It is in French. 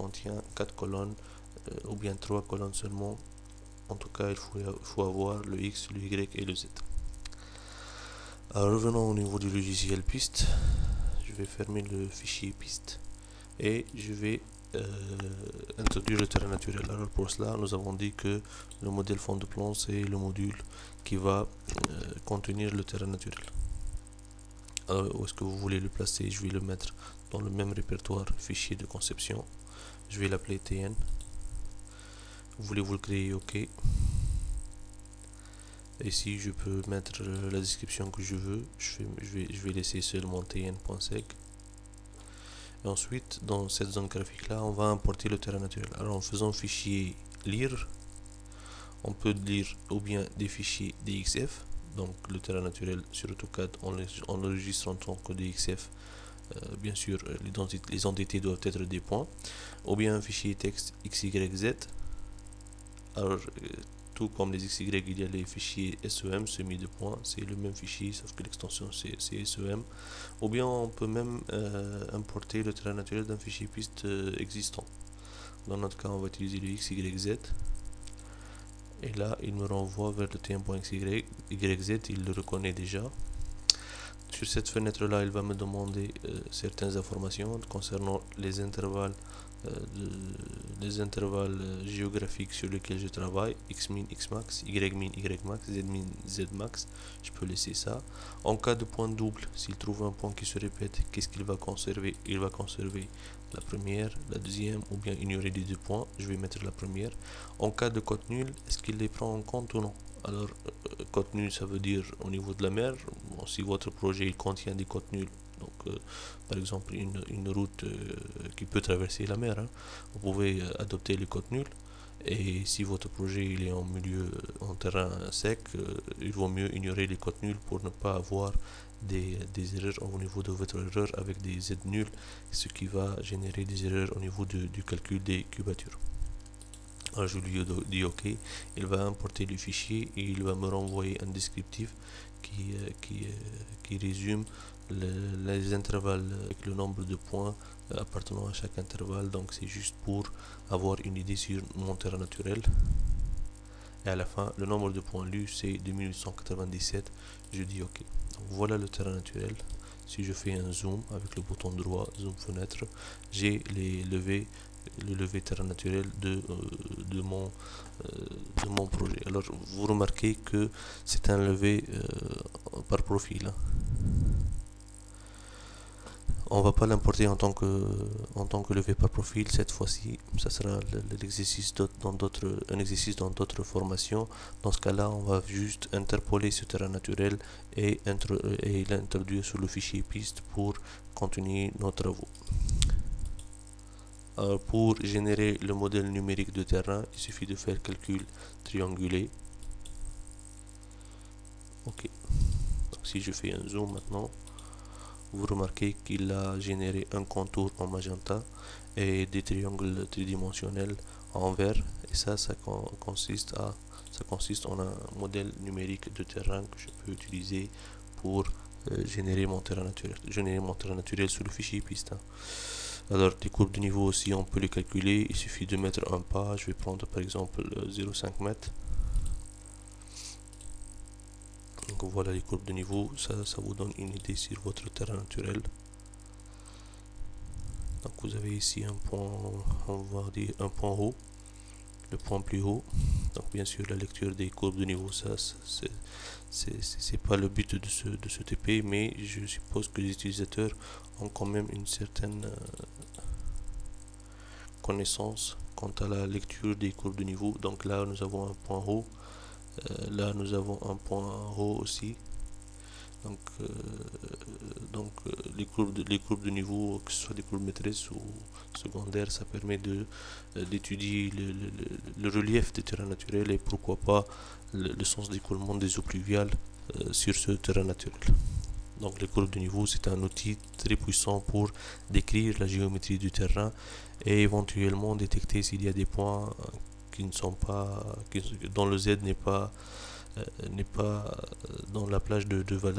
contient 4 colonnes ou bien 3 colonnes seulement. En tout cas, il faut avoir le X, le Y et le Z. Alors revenons au niveau du logiciel piste. Je vais fermer le fichier piste et je vais introduire le terrain naturel. Alors pour cela, nous avons dit que le modèle fond de plan, c'est le module qui va contenir le terrain naturel. Alors où est-ce que vous voulez le placer? Je vais le mettre dans le même répertoire fichier de conception. Je vais l'appeler TN. Voulez-vous le créer? OK. Ici, je peux mettre la description que je veux. Je vais laisser seulement tn.sec. Et ensuite, dans cette zone graphique là, on va importer le terrain naturel. Alors en faisant fichier lire, on peut lire ou bien des fichiers DXF. Donc le terrain naturel sur AutoCAD, on l'enregistre en tant que DXF. Bien sûr, les entités doivent être des points. Ou bien un fichier texte XYZ. Alors, tout comme les XY, il y a les fichiers SEM, semi de points, c'est le même fichier, sauf que l'extension c'est SEM. Ou bien on peut même importer le terrain naturel d'un fichier piste existant. Dans notre cas, on va utiliser le XYZ. Et là, il me renvoie vers le tn.xyz, il le reconnaît déjà. Sur cette fenêtre là, il va me demander certaines informations concernant les intervalles géographiques sur lesquels je travaille, xmin, xmax, ymin, ymax, zmin, zmax. Je peux laisser ça. En cas de point double, s'il trouve un point qui se répète, qu'est-ce qu'il va conserver? Il va conserver la première, la deuxième, ou bien ignorer les deux points. Je vais mettre la première. En cas de code nul, est-ce qu'il les prend en compte ou non? Alors, code nul, ça veut dire au niveau de la mer. Bon, si votre projet il contient des codes nuls, donc par exemple une route qui peut traverser la mer, hein, vous pouvez adopter les codes nuls. Et si votre projet il est en milieu, en terrain sec, il vaut mieux ignorer les codes nuls pour ne pas avoir des erreurs au niveau de votre erreur avec des Z nuls, ce qui va générer des erreurs au niveau du calcul des cubatures. Alors je lui dis OK, il va importer le fichier et il va me renvoyer un descriptif qui résume les intervalles avec le nombre de points appartenant à chaque intervalle. Donc c'est juste pour avoir une idée sur mon terrain naturel. Et à la fin, le nombre de points lus c'est 2897. Je dis OK. Donc voilà le terrain naturel. Si je fais un zoom avec le bouton droit, zoom fenêtre, j'ai le levé terrain naturel de mon projet. Alors vous remarquez que c'est un levé par profil, hein. On va pas l'importer en tant que levé par profil cette fois-ci. Ça sera l'exercice un exercice dans d'autres formations. Dans ce cas-là, on va juste interpoler ce terrain naturel et l'introduire sur le fichier piste pour continuer nos travaux. Pour générer le modèle numérique de terrain, il suffit de faire calcul triangulé. OK. Donc si je fais un zoom maintenant, vous remarquez qu'il a généré un contour en magenta et des triangles tridimensionnels en vert. Et ça consiste en un modèle numérique de terrain que je peux utiliser pour générer mon terrain naturel sur le fichier piste, hein. Alors des courbes de niveau aussi, on peut les calculer. Il suffit de mettre un pas. Je vais prendre par exemple 0,5 m. Donc voilà les courbes de niveau. Ça vous donne une idée sur votre terrain naturel. Donc vous avez ici un point, on va dire un point haut, le point plus haut. Donc bien sûr la lecture des courbes de niveau, ça c'est pas le but de ce TP, mais je suppose que les utilisateurs ont quand même une certaine connaissance quant à la lecture des courbes de niveau. Donc là nous avons un point haut, là nous avons un point haut aussi. Donc les courbes de niveau, que ce soit des courbes maîtresses ou secondaires, ça permet d'étudier le relief des terrains naturels et pourquoi pas le sens d'écoulement des eaux pluviales sur ce terrain naturel. Donc les courbes de niveau, c'est un outil très puissant pour décrire la géométrie du terrain et éventuellement détecter s'il y a des points qui ne sont pas, dont le Z n'est pas dans la plage de valeur